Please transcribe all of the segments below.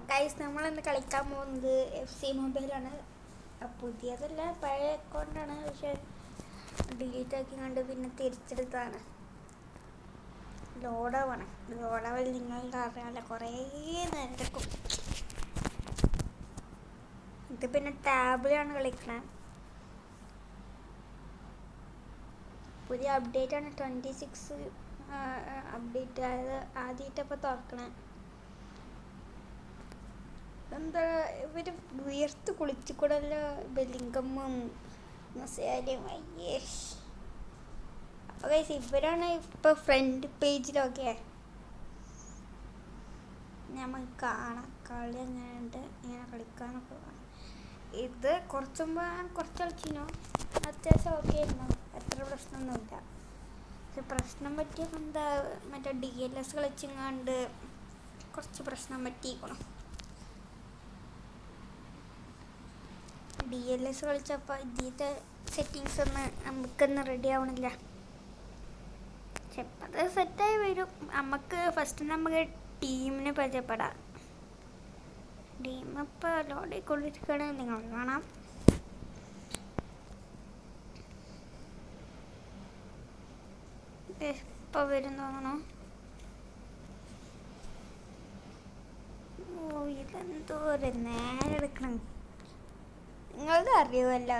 Guys നമ്മളിന്ന് കളിക്കാൻ പോകുന്നത് FC മൊബൈലാണ്. പുതിയതല്ല, പഴയ അക്കൗണ്ടാണ്. പക്ഷെ ഡിലീറ്റ് ആക്കി കണ്ട് പിന്നെ തിരിച്ചെടുത്താണ്. ലോഡാവാണ്. ലോഡാവൽ നിങ്ങൾക്ക് അറിയാമല്ലോ, കുറേ നേരം എടുക്കും. ഇത് പിന്നെ ടാബിലാണ് കളിക്കണേ. പുതിയ അപ്ഡേറ്റ് ആണ്, 26 അപ്ഡേറ്റ്. അതായത് ആദ്യമായിട്ടപ്പോൾ തുറക്കണേ. എന്താ ഇവർ ഉയർത്ത് കുളിച്ചുകൂടല്ലോ, ബെല്ലിങ്കമ്മും മൊസാലും. അയ്യേ, അപ്പോൾ ഗൈസ് ഇവരാണ് ഇപ്പോൾ ഫ്രണ്ട് പേജിലൊക്കെ. നമുക്ക് കാണാം കളി എങ്ങനെയുണ്ട്, ഇങ്ങനെ കളിക്കാനൊക്കെ കാണാം. ഇത് കുറച്ച് കളിച്ചിനോ, അത്യാവശ്യം ഓക്കെ ആയിരുന്നു, അത്ര പ്രശ്നമൊന്നുമില്ല. പക്ഷെ പ്രശ്നം പറ്റിയപ്പോൾ എന്താ, മറ്റേ DLS കളിച്ചെങ്ങാണ്ട് കുറച്ച് പ്രശ്നം പറ്റിയിരിക്കണം. DLS കളിച്ചപ്പോൾ ഇതിൻ്റെ സെറ്റിങ്സ് ഒന്നും നമുക്കൊന്നും റെഡി ആവണില്ല. പക്ഷെ ഇപ്പം അത് സെറ്റായി വരും. നമുക്ക് ടീമിനെ പരിചയപ്പെടാം. ടീം ഇപ്പോൾ ലോഡിക്കൊണ്ടിരിക്കുകയാണ്, നിങ്ങൾ കാണാം. ഇപ്പോൾ വരും തോന്നണോ. ഓ, ഇതെന്തോ ഒരു നേരെ എടുക്കണം. നിങ്ങളത് അറിയുമല്ലോ,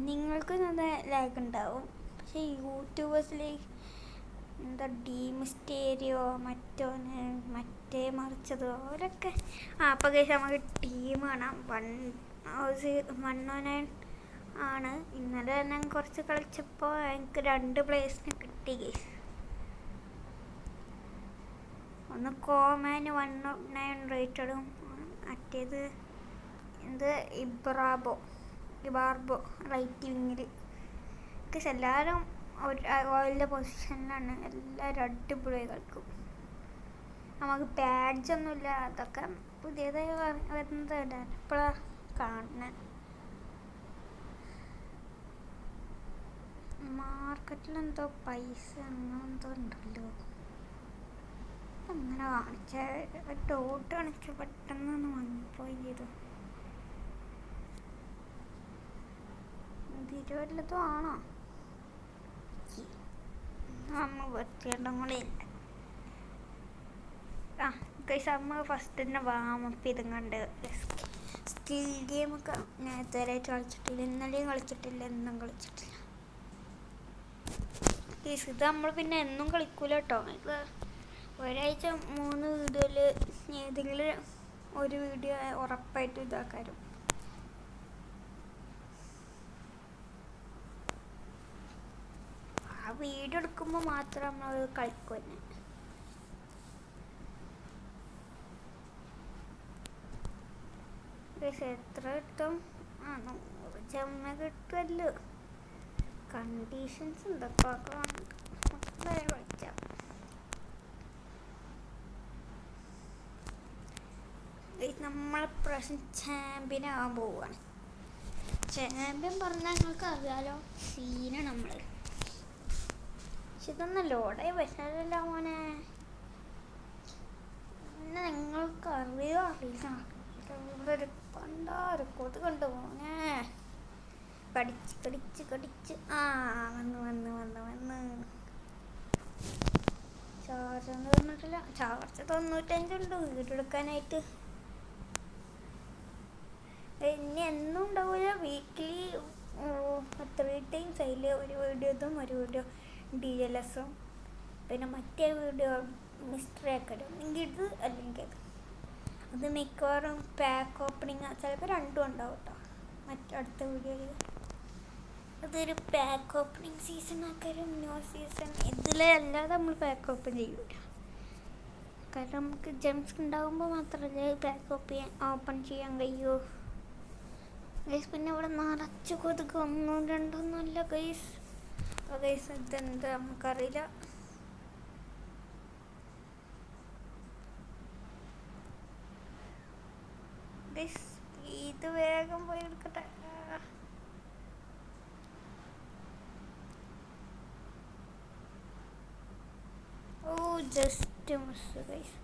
നിങ്ങൾക്ക് നല്ല ലാഗ് ഉണ്ടാവും. പക്ഷെ യൂട്യൂബേഴ്സിൽ എന്താ ഡീമിസ്റ്റേരിയോ മറ്റേ മറിച്ചത് അവരൊക്കെ അപ്പോൾ കേസ് നമുക്ക് ടീം കാണാം. 109 ആണ്. ഇന്നലെ ഞാൻ കുറച്ച് കളിച്ചപ്പോൾ എനിക്ക് 2 പ്ലേയേഴ്സിനെ കിട്ടി കേസ്. ഒന്ന് കോമാൻ 109 റേറ്റഡും, മറ്റേത് ഇബാർബോ റൈറ്റ് വിങ്ങിൽ. പക്ഷെ എല്ലാവരും ഓയിലിൻ്റെ പൊസിഷനിലാണ്. എല്ലാവരും അടിപൊളിയായി കളിക്കും. നമുക്ക് പാഡ്ജൊന്നുമില്ല, അതൊക്കെ പുതിയതായി വരുന്നത് ഇപ്പോഴാണ് കാണുന്നത്. മാർക്കറ്റിലെന്തോ പൈസ അങ്ങനെന്തോ ഉണ്ടല്ലോ. അങ്ങനെ കാണിച്ച ഡോട്ട് കാണിച്ച പെട്ടെന്ന് വന്നുപോയി ചെയ്തു. വല്ലതും ആണോ? നമ്മൾ വൃത്തിയുണ്ടും കൂടി ഇല്ല. നമ്മൾ ഫസ്റ്റ് തന്നെ വാമപ്പ് ഇതും കണ്ട് സ്കിൽ ഗെയിമൊക്കെ നേരത്തെ കളിച്ചിട്ടില്ല. ഇന്നലെയും കളിച്ചിട്ടില്ല, എന്നും കളിച്ചിട്ടില്ല. ഇത് നമ്മൾ പിന്നെ എന്നും കളിക്കൂല കേട്ടോ. ഇത് ഒരാഴ്ച 3 വീഡിയോയിൽ ഏതെങ്കിലും ഒരു വീഡിയോ ഉറപ്പായിട്ടും ഇതാക്കാരും. ആ വീഡിയോ എടുക്കുമ്പോൾ മാത്രം നമ്മൾ കളിക്കും തന്നെ. എത്ര കിട്ടും? 100 ജമ്മ കിട്ടുമല്ലോ. കണ്ടീഷൻസ് എന്തൊക്കെ കളിച്ചാൽ നമ്മൾ പ്രശ്നം ചാമ്പ്യൻ ആവാൻ പോവുകയാണ്. ചാമ്പ്യൻ പറഞ്ഞാൽ നിങ്ങൾക്ക് അറിയാലോ, സീനാണ് നമ്മൾ. പക്ഷെ ഇതൊന്നും ലോഡായി പറ്റാറില്ല മോനെ. പിന്നെ നിങ്ങൾക്ക് അറിയില്ല, ഒരു പണ്ടാറ് കൊതുകുണ്ട് മോനെ. കടിച്ച് വന്ന് ചാർജ് ഒന്നും തന്നിട്ടില്ല. ചാർജ് 95 വീടെടുക്കാനായിട്ട്. ഇനി എന്നും ഉണ്ടാവില്ല, വീക്കിലി 3 ടൈംസ്. അതിൽ ഒരു വീഡിയോ DLSഉം, പിന്നെ മറ്റേ വീഡിയോ മിസ്റ്ററി ആക്കലും. എങ്കിൽ ഇത് അല്ലെങ്കിൽ അത് മിക്കവാറും പാക്ക് ഓപ്പണിങ്, ചിലപ്പോൾ 2 ഉണ്ടാവും കേട്ടോ. അടുത്ത വീഡിയോയിൽ അതൊരു പാക്ക് ഓപ്പണിങ് സീസൺ ആക്കാനും ന്യൂ സീസൺ. അല്ലാതെ നമ്മൾ പാക്ക് ഓപ്പൺ ചെയ്യൂല. കാരണം നമുക്ക് ജംസ് ഉണ്ടാകുമ്പോൾ മാത്രമല്ലേ പാക്ക് ഓപ്പൺ ചെയ്യാൻ കഴിയൂ. ഗൈസ് പിന്നെ ഇവിടെ നിറച്ച് കൊതുക്, 1 2 അല്ല ഗൈസ്. ഗൈസ് ഇതെന്താ നമുക്കറിയില്ല. ഗൈസ് ഇത് വേഗം പോയി എടുക്കട്ടെ. ഓ, ജസ്റ്റ് മിസ് ഗൈസ്.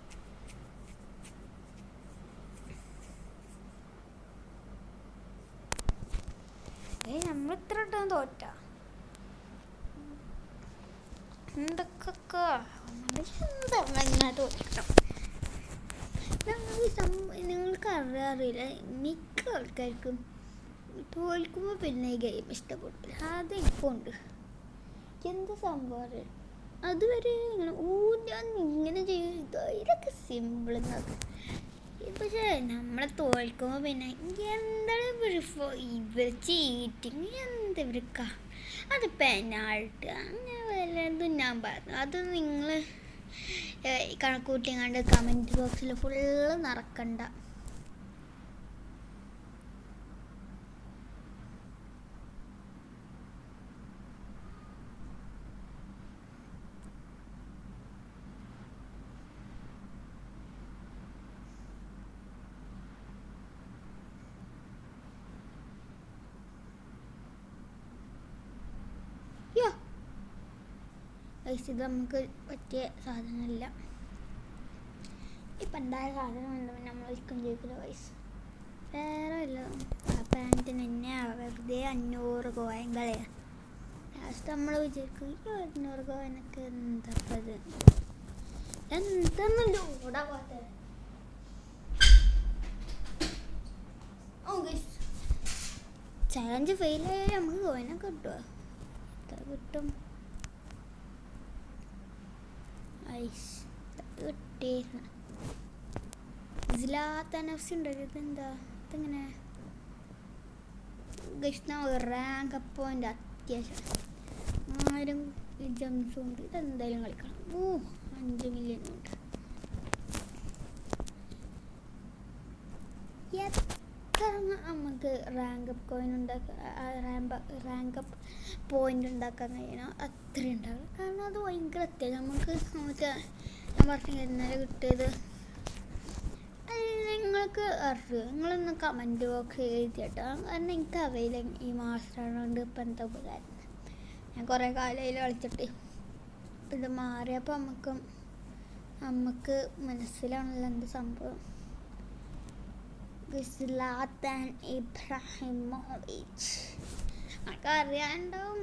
തോറ്റ എന്തൊക്കെ എന്താ തോറ്റണം. നിങ്ങൾക്ക് അറിയില്ല, മിക്ക ആൾക്കാർക്കും തോൽക്കുമ്പോൾ പിന്നെ ഈ ഗെയിം ഇഷ്ടപ്പെടില്ല. അതിപ്പോൾ ഉണ്ട്. എന്ത് സംഭവം അതുവരെ ഇങ്ങനെ ഊരാൻ ഇങ്ങനെ ചെയ്ത് ഇതൊക്കെ സിമ്പിൾ എന്നൊക്കെ. പക്ഷേ നമ്മളെ തോൽക്കുമ്പോൾ പിന്നെ എന്താണ് ഇവർ ചീറ്റിങ്, എന്താ ഇവർക്ക അത് പെനാൾട്ട് അങ്ങനെ വല്ലതും ഞാൻ പറഞ്ഞു. അത് നിങ്ങൾ കണക്കൂട്ടിങ്ങാണ്ട് കമൻറ്റ് ബോക്സിൽ ഫുള്ള് നടക്കണ്ട. ഇത് നമുക്ക് പറ്റിയ സാധനമല്ല. ഇപ്പം ഉണ്ടായ സാധനം എന്താ നമ്മൾ ഒരിക്കലും ചോദിക്കില്ല വയസ്സ് വേറെ വല്ല. ആ പാൻറ്റിന് തന്നെ വെറുതെ 500 കോയിൻ കളയാണ്. ലാസ്റ്റ് നമ്മൾ വിചാരിക്കും 500 കോയിനൊക്കെ എന്താപ്പത്, എന്തെന്നല്ലോ ഓടാ പോകാത്തത്. ചലഞ്ച് ഫെയിലായാൽ നമുക്ക് കോയിനൊക്കെ കിട്ടുമോ? എത്ര കിട്ടും? കിട്ടിയിരുന്നു. ജിലാത്തനഫ്സ് ഉണ്ടല്ലോ. ഇതെന്താ ഇതെങ്ങനെ റാങ്ക് അപ്പോയിൻ്റ് അത്യാവശ്യം 1000 ജംസും ഉണ്ട്. ഇതെന്തായാലും കളിക്കണം. 5 മില്യൺ ഉണ്ട്. എത്ര നമുക്ക് rank up coin rank up point ഉണ്ടാക്കാൻ കഴിയണം അത്രയും ഉണ്ടാകും. കാരണം അത് ഭയങ്കര അത്യാവശ്യം. നമുക്ക് ഞാൻ പറഞ്ഞ ഇന്നലെ കിട്ടിയത് നിങ്ങൾക്ക് അറിയുമോ? നിങ്ങളൊന്ന് കമൻറ്റ് ബോക്സ് എഴുതിയിട്ടോ. കാരണം എനിക്ക് അറിയില്ല ഈ മാസ്റ്റർ കൊണ്ട് ഇപ്പം എന്താ ഉപകാരം. ഞാൻ കുറേ കാലയിൽ കളിച്ചിട്ട് ഇത് മാറിയപ്പോൾ നമുക്ക് മനസ്സിലാണല്ലോ എന്ത് സംഭവം. സ്ലാത്താൻ ഇബ്രാഹിമോവിച്ച് നമുക്ക് അറിയാണ്ടാവും.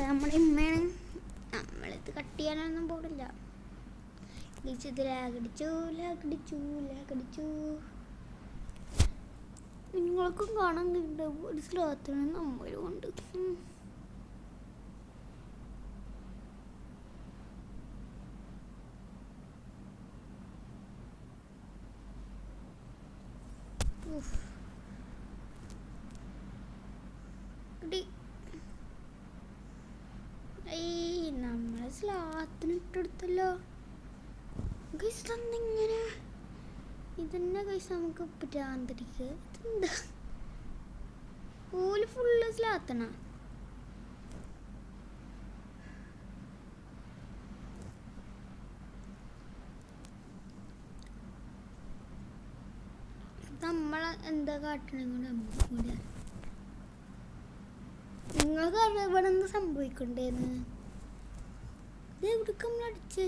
നമ്മുടെ ഉമ്മയാണ്. നമ്മളിത് കട്ട് ചെയ്യാനൊന്നും പോടില്ല. ഇത് ലാഗടിച്ചു. നിങ്ങൾക്കും കാണാൻ കിട്ടും ഒരു സ്ലോത്തിന് നമ്മളുണ്ട്. നമ്മളെ സ്ലാത്തിന് ഇട്ടെടുത്തല്ലോ. ഇങ്ങനെ ഇതന്നെ കൈസ് നമുക്ക് ഭ്രാന്തടിക്കുക. ഇതെന്താ ഓല് ഫുള്ള് സ്ലാത്തണ. നമ്മളെ എന്താ കാട്ടണെങ്കിലും നമുക്ക് നിങ്ങൾക്ക് ഇവിടെ എന്ത് സംഭവിക്കണ്ടേന്ന്. ഇത് എവിടേക്ക് നമ്മളടിച്ച്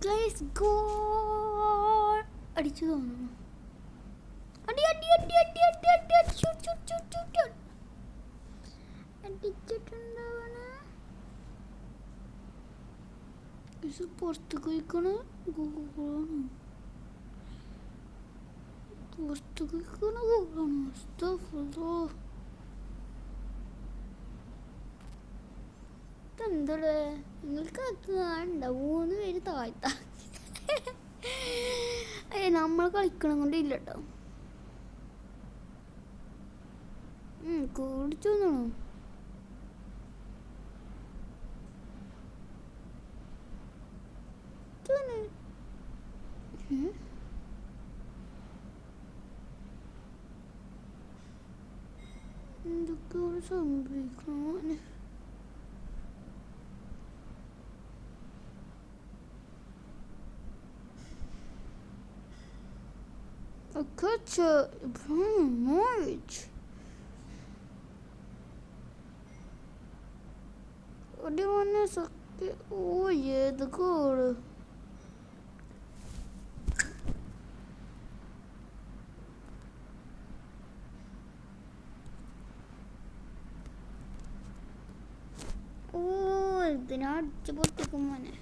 ഗൈസ് ഗോൾ അടിച്ചു തോന്നുന്നു. അടിച്ചിട്ടുണ്ടാവണ പുറത്ത് കഴിക്കണ ഗോളാണ്. പുറത്ത് കഴിക്കണ ഗോളാണ്. ഇതെന്തടേ നിങ്ങൾക്ക് കാണണ്ട 3 പേര് താഴ്ത്ത. നമ്മൾ കളിക്കണം കൊണ്ട് ഇല്ല കേട്ടോ. കുടിച്ചു തോന്നണോ? സംഭവിക്കണം? Di mana sakit? Oh ya, betul. Oh, ഇതിനടിച്ചു പൊട്ടിക്കും മോനെ.